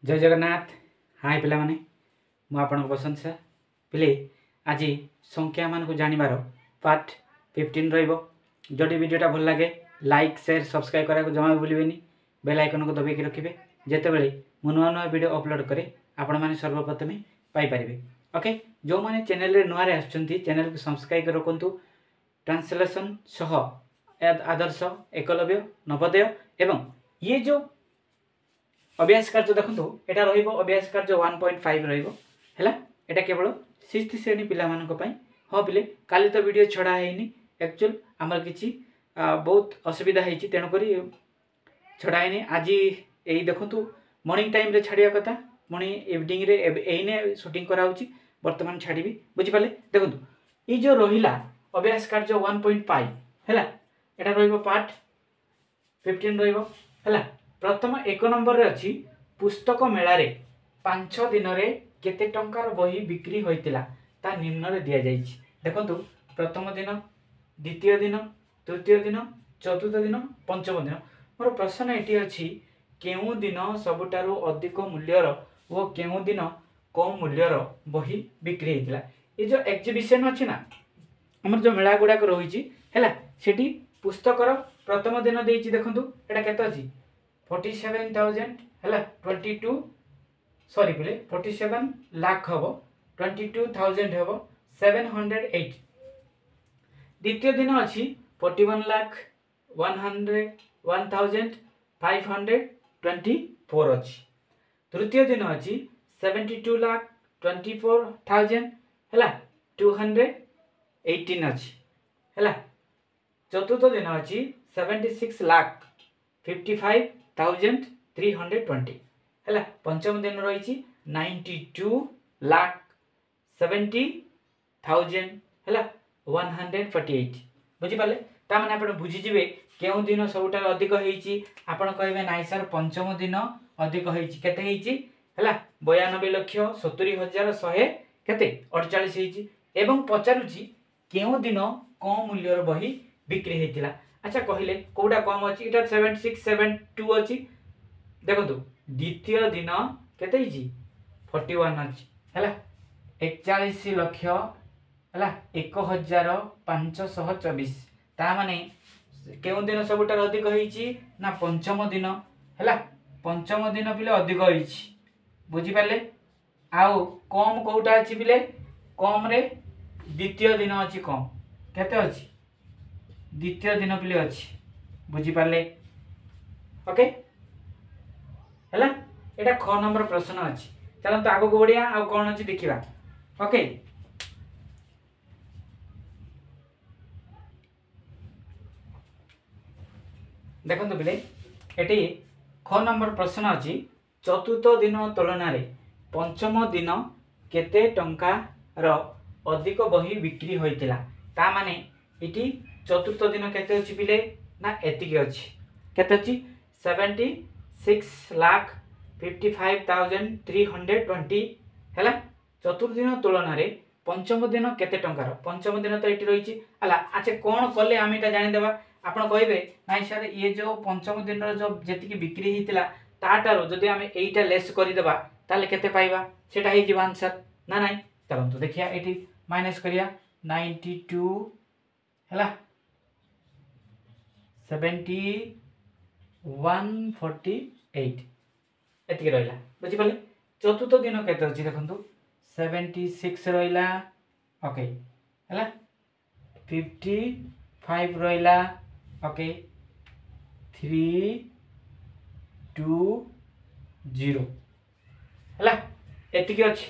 जय जगन्नाथ। हाय पिला माने मु आपन बसंत सर पिले आज संख्या मान को जानिबार पार्ट 15 रहिबो। जदि वीडियोटा भल लगे लाइक शेयर सब्सक्राइब करा को जमा भूलिबेनी। बेल आइकन को दबाई रखिबे जेतेबेले मु नुआ नुआ वीडियो अपलोड करे आपण माने सर्वप्रथमे पाई परिबे। ओके, जो माने चैनल रे नुआ रे आछंती चैनल को सब्सक्राइब रखंतु। ट्रांसलेशन सह आदर्श एकलव्य नवोदय एवं ये जो अभ्यास कार्य देखो एटा रहिबो अभ्यास कार्य 1.5 रहिबो हैला। एटा केवल 6th श्रेणी पिला मानक पई हो पिले काली तो वीडियो छडा हेनी। एक्चुअल हमर किछि बहुत असुविधा हेछि तेनो करी छडा हेनी। आज एई देखंतु मॉर्निंग टाइम रे छाडिया कथा मॉर्निंग इवनिंग रे एइने शूटिंग करा होछि वर्तमान छाडीबी बुझि पाले। देखंतु ई जो रहिला अभ्यास कार्य 1.5 हैला एटा रहिबो पार्ट 15 रहिबो हैला। प्रथम 1 नंबर रे अछि पुस्तक मेला रे 5 दिन रे केते टंकार बही बिक्री होइतिला ता निम्न रे दिया जाइछि। देखंतु प्रथम दिन, द्वितीय दिन, तृतीय दिन, चतुर्थ दिन, पंचम दिन। मोर प्रश्न एटी अछि केउ दिन सबटारो अधिक मूल्यर ओ केउ दिन कम मूल्यर बही बिक्री हेतिला। ए जो एग्जीबिशन अछि ना हमर जो मेला गुडा को रहिछि हैला सेठी पुस्तकर प्रथम दिन देइछि। देखंतु एटा केते अछि 47,000 हैला 22 सॉरी पिले 47 लाख हबो 22,000 हबो 708। द्वितीय दिन अछि 41 लाख 101,524 अछि। तृतीय दिन अछि 72 लाख 24,000 हैला 218 अछि हैला। चतुर्थ दिन अछि 76 लाख 55,320 हैला। पंचम दिन रहिछि 92 लाख 70,000 हैला 148 बुझि पाले। ता माने आपण बुझि जिवे केउ दिन सबटा अधिक हेछि। आपण कहबे नाइ सर पंचम दिन अधिक हेछि केते हेछि हैला 92 लाख 70,100 केते 48 हेछि। एवं पचारुछि केउ दिन कम मूल्यर बही बिक्री हेतिला। अच्छा कहले कोडा कम अछि इटा 7672 अछि। देखंतु द्वितीय दिन केते हिची 41 अछि हैला 41 लाख हैला 1524। ता माने केउ दिन सबटा अधिक हिची ना पंचम दिन हैला। पंचम दिन पिले अधिक हिची बुझि पाले। आउ कम कोउटा अछि पिले कम रे द्वितीय दिन अछि कम केते अछि द्वितीय दिन पिले अछि बुझि पाले। ओके हैला एटा ख नंबर प्रश्न अछि। चलो तो आगो को बढ़िया आ कोन अछि देखिबा। ओके देखो तो पिले एटी ख नंबर प्रश्न अछि चतुर्थ दिन तुलना रे पंचम दिन केते टंका रो अधिक बही बिक्री होइतिला। ता माने इटी चतुर्थ दिन केते अछि पिले ना एतिके अछि केते अछि 76 लाख 55,320 हैला। चतुर्थ दिन तुलना रे पंचम दिन केते टंकार पंचम दिन तो एटी रहिछि हला। अच्छा कोन कले हम एटा जानि देबा आपण कहिबे नाइ सर ये जो पंचम दिन रो जो जेतिकी बिक्री हितिला ताटारो जदि हम एटा लेस करि देबा ताले केते पाइबा सेटा हे जीव आंसर ना नाइ। चलंतु देखिया एटी माइनस करिया 92 हैला 7148 एतिके रहिला बुझि पाले। चतुर्थ दिन केते अछि देखंतु 76 रहिला ओके हैला 55 रहिला ओके 320 हैला एतिके अछि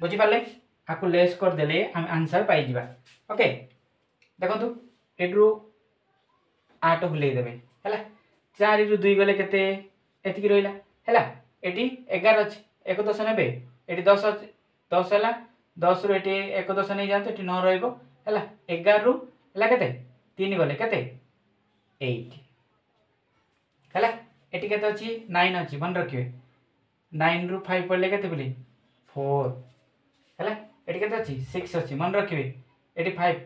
बुझि पाले। आकु लेस कर देले हम आंसर पाइ जिबा। ओके देखंतु एड्रो 8 हुले देबे हैला 4 रु 2 गले केते एतिके रहिला हैला। एटी 11 अछि 1 दश नेबे एटी 10 अछि 10 हैला 10 रु एटी 1 दश नै जानते एटी 9 रहइबो हैला। 11 रु हैला केते 3 गले केते 8 हैला। एटी केते अछि 9 अछि मन रखिबे 9 रु 5 पड़ले केते बोली 4 हैला। एटी केते अछि 6 अछि मन रखिबे एटी 5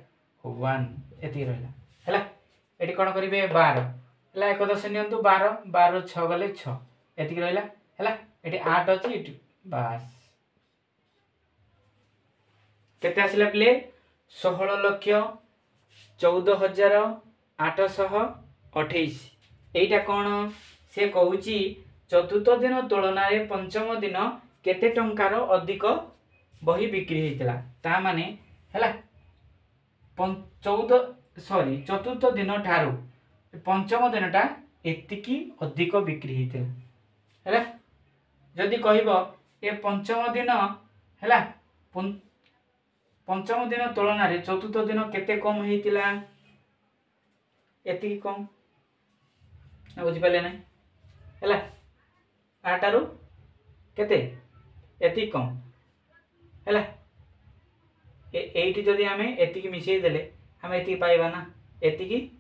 1 एति रहला हैला। एटी कोन करिवे 12 हैला 1 दश नियंतु 12 12 रु 6 गले 6 एति रहला हैला। ये 8 अच्छी ये बास केते आसिला पिले 16,14,828 एटा कौन से कहूँ चतुर्थ दिन तुलन में पंचम दिन केते टंकार अधिक बही बिक्री होता ता माने हैला 14 दिन ठारू पंचम दिन टा एतिकी अधिक बिक्री होता है जदि कहब ये पंचम दिन है पंचम दिन तुलन में चतुर्थ दिन केते कम होता एतिकी कम बुझिपारे ना है आटारू केते एति कम है एटी जदि आम एति मिसई देले आम एति पाइबा ना एति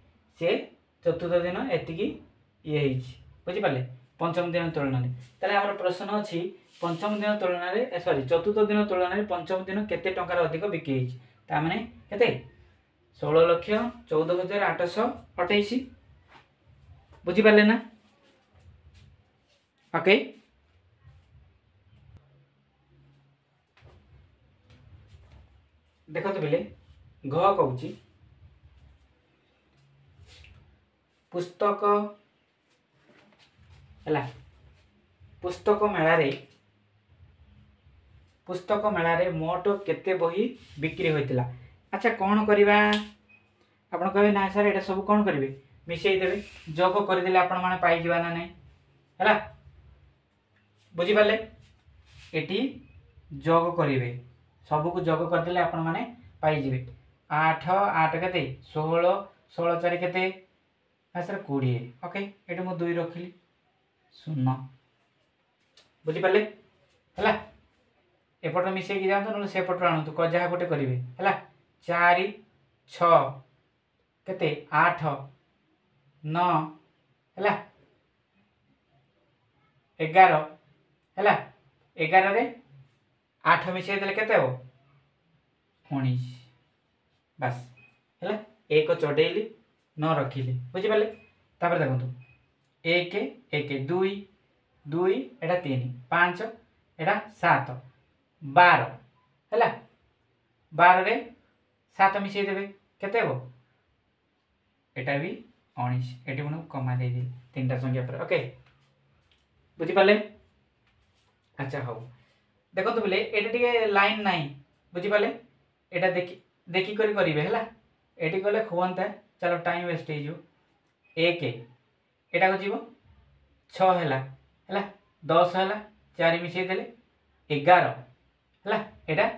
से चतुर्थ दिन एति ये बुझिपारे पंचम दिन तुलन में ताले हमर प्रश्न अच्छी पंचम दिन तुलन में सॉरी चतुर्थ दिन तुलन में पंचम दिन केते टंकार अधिक बिक्री ता माने केते 16,14,828 बुझिपारे ना ओके देखो तो बिले घ कहूँ पुस्तक है पुस्तक मेलारे मोट केते बही बिक्री होता अच्छा कौन करवा आपन कहे ना सर ये सब कौन करेंगे मिसई देवे जोग करदे आपण मैंने पाई ना नहीं है बुझिपारे ये जोग करेंगे सबको जोग करदे आपण मैंने पाइबे 8 8 के 16 16 4 के सर 20 ओके ये मुझे 2 रखिली 0 बुझिपारे है एपट मिसेक जातु ना सेपट आणतु जहाँ गोटे करेंगे है 4 6 के 8 9 है 11 है 11 रे 8 मिसई देले केते हो 19 बस है एक चढ़ेली 9 रखिली बुझिपारे तापर देखो 1 1 2 2 एटा 3 5 एटा 7 12 है 12 रे 7 मिसई देवे केते हो एटा भी 19 एटी मन कमा दे दी तीनटा संख्या पर ओके बुझिपारे अच्छा हो देखो तो बोले ये टे लाइन ना बुझिपारे यहाँ देखी करेंगे है ये गले खुआता चलो टाइम वेस्ट हो 1 एटा को जीव 6 है 10 है 4 मिसई देले 11 है यहाँ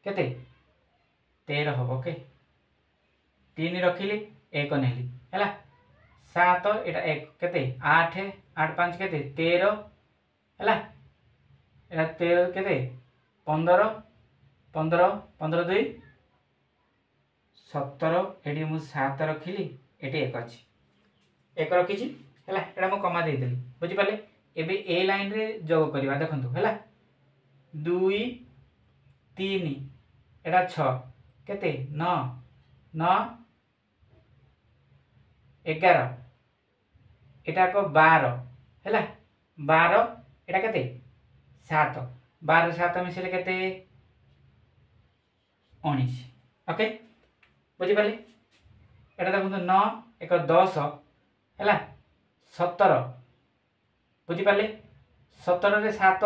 केते 13 हम ओके 3 रखिली 1 नेली है 7 एटा 1 केते 8 8 5 केते 13 है 13 के 15 15 15 2 17 ये मुझे 7 रखिली ये 1 अच्छी 1 रखी है यहाँ मुझे कमा देदेली बुझिपारे एबे ए लाइन रे जोग करवा देखो है 2 3 एटा 6 केते 9 9 11 एटा को 12 है 12 एटा केते 7 12 7 मिसले केते 19 ओके बुझिपारे एटा देखो 9 1 10 है 17 बुझिपारे 17 रे 7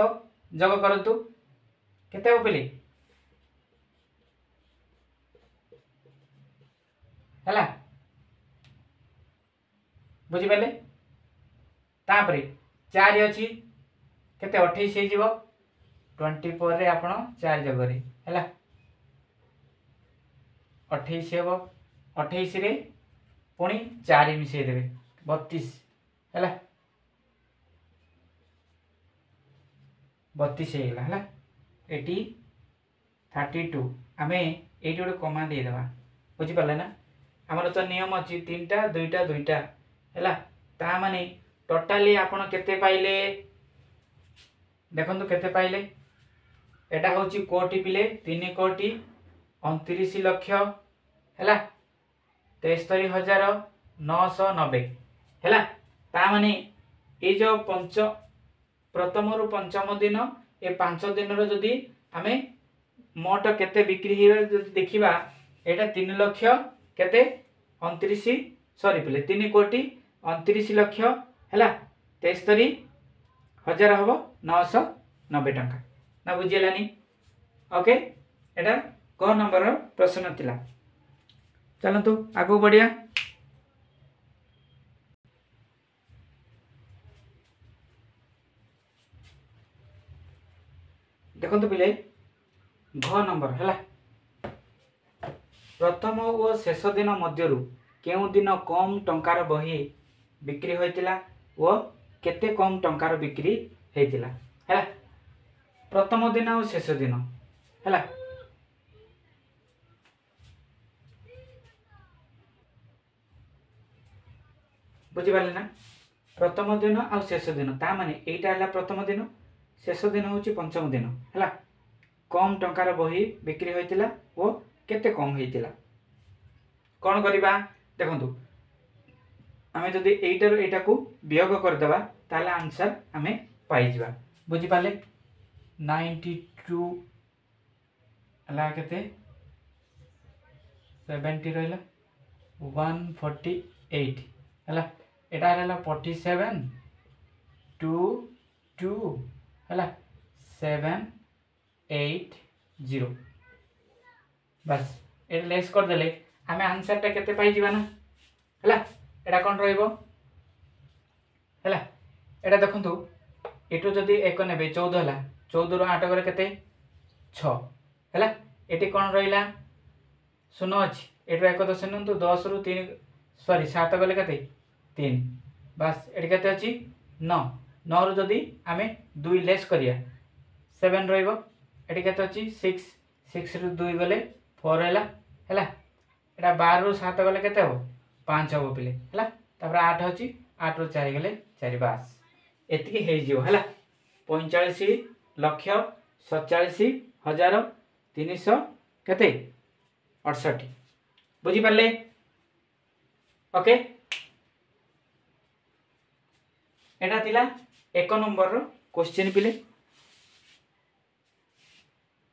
जोग करतु केते हो पिले है बुझिपारे तापरे 4 अच्छी केते 28 हो 24 रे आपण 4 जगह है 28 हे 28 रे पुणी 4 मिसई देवे 32 है 32 है 32 आम ये गोटे कमा देदेवा बुझिपारे ना आमर तो नियम अच्छी 3टा 2टा 2टा है ता माने टोटाली आपण केते पाइले देखो केते पाइले एटा होची कोटी पिले 3 कोटी 29 लक्ष है 73,990 है ता माने ये जो प्रथम रु पंचम दिन ए 5 दिन जदि आम मोट केते बिक्री हो देखा यहाँ 3 लाख केते 29 सॉरी पिले 3 कोटी 29 लाख है 73,000 हम 990 टंका ना बुझीगलानी। ओके एटा क नंबर प्रश्न थिला। चलतु आगू बढ़िया। देखो पिले घ नंबर है प्रथम और शेष दिन मध्यरु केउ दिन कम टंकार बही बिक्री होइतिला और केते कम टंकार बिक्री होइतिला है प्रथम दिन और शेष दिन है बुझिपारे ना। प्रथम दिन आ शेष दिन ता माने एटा है प्रथम दिन शेष दिन हूँ पंचम दिन है कम टंकार बही बिक्री होइतिला और केते कम होइतिला कौन करवा देखु आम जदि एटार एटा को वियोग करदेबा ताले आंसर आम पाइबा बुझिपारे 92 है केते 70 रहा 148 है एटा रहा 47 2 2 है 780 बस ये लेस करदे आम आंसर टा केते पाई जीवा ना है एटा कौन रहिबो है एटा देखंतु एटू जदि 1 नेबे 14 है 14 रु 8 गले केते 6 है एटी कौन रहिला 0 अछि एटू 1 10 नंतु 10 रु 3 सॉरी 7 गले केते 3 बस एटी केते अछि 9 9 रु जदि आमे 2 लेस करिया 7 रहिबो एटी केते अछि 6 6 रु 2 गले 4 हैला हैला एटा 12 रु 7 गले केते हो 5 हो पिले हैला तापर 8 अछि 8 रु 4 गले 4 बस एतिकी हे जिवो हैला 45,47,300 केते 68 बुझी पारले। ओके एटा थिला 1 नंबर रो क्वेश्चन पिले।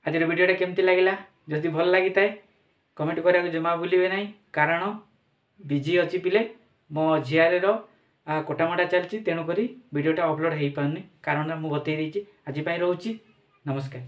आज वीडियो केमती लगिला जदि भल लगी थाए कमेंट करिया जमा भूलिबे नहीं कारण बिजी अच्छी पिले मो झियारे रो कोटामोटा चलती तेणुक वीडियोटा अपलोड हो पारनी कारण मुझे बतई देती आज रोची नमस्कार।